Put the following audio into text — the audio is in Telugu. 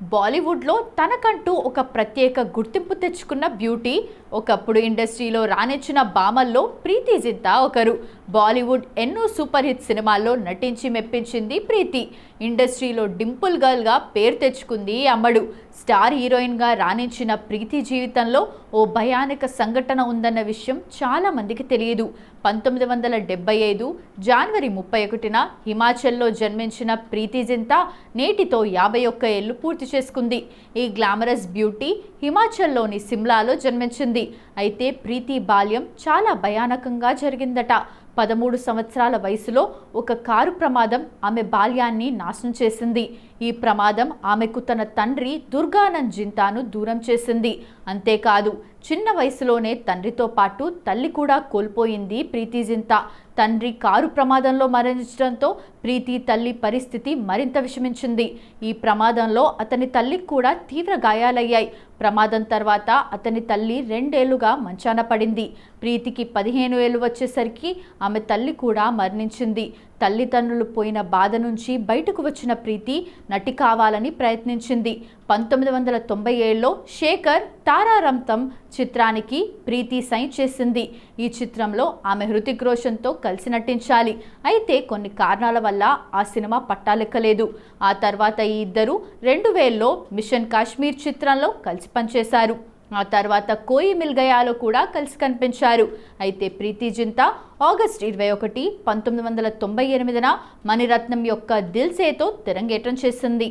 బాలీవుడ్లో తనకంటూ ఒక ప్రత్యేక గుర్తింపు తెచ్చుకున్న బ్యూటీ. ఒకప్పుడు ఇండస్ట్రీలో రానిచ్చిన భామల్లో ప్రీతి జింతా ఒకరు. బాలీవుడ్ ఎన్నో సూపర్ హిట్ సినిమాల్లో నటించి మెప్పించింది ప్రీతి. ఇండస్ట్రీలో డింపుల్ గర్ల్గా పేరు తెచ్చుకుంది అమ్మడు. స్టార్ హీరోయిన్గా రాణించిన ప్రీతి జీవితంలో ఓ భయానక సంఘటన ఉందన్న విషయం చాలా మందికి తెలియదు. 1975 జనవరి 31న హిమాచల్లో జన్మించిన ప్రీతి జింతా నేటితో 51 ఏళ్లు పూర్తి చేసుకుంది. ఈ గ్లామరస్ బ్యూటీ హిమాచల్లోని సిమ్లాలో జన్మించింది. అయితే ప్రీతి బాల్యం చాలా భయానకంగా జరిగిందట. 13 సంవత్సరాల వయసులో ఒక కారు ప్రమాదం ఆమె బాల్యాన్ని నాశనం చేసింది. ఈ ప్రమాదం ఆమెకు తన తండ్రి దుర్గానంద్ జింతాను దూరం చేసింది. అంతేకాదు, చిన్న వయసులోనే తండ్రితో పాటు తల్లి కూడా కోల్పోయింది ప్రీతి జింతా. తండ్రి కారు ప్రమాదంలో మరణించడంతో ప్రీతి తల్లి పరిస్థితి మరింత విషమించింది. ఈ ప్రమాదంలో అతని తల్లికి కూడా తీవ్ర గాయాలయ్యాయి. ప్రమాదం తర్వాత అతని తల్లి 2 ఏళ్లుగా మంచాన పడింది. ప్రీతికి 15 ఏళ్లు వచ్చేసరికి ఆమె తల్లి కూడా మరణించింది. తల్లిదండ్రులు పోయిన బాధ నుంచి బయటకు వచ్చిన ప్రీతి నటి కావాలని ప్రయత్నించింది. 1997లో శేఖర్ తారారంతం చిత్రానికి ప్రీతి సైన్ చేసింది. ఈ చిత్రంలో ఆమె హృతిక్ రోషన్తో కలిసి నటించాలి. అయితే కొన్ని కారణాల వల్ల ఆ సినిమా పట్టాలెక్కలేదు. ఆ తర్వాత ఈ ఇద్దరు 2000లో మిషన్ కాశ్మీర్ చిత్రంలో కలిసి పనిచేశారు. ఆ తర్వాత కోయి మిల్ గయాలో కూడా కలిసి కనిపించారు. అయితే ప్రీతి జింతా ఆగస్టు 21, 1998న మణిరత్నం యొక్క దిల్ సేతో తెరంగేట్రం చేసింది.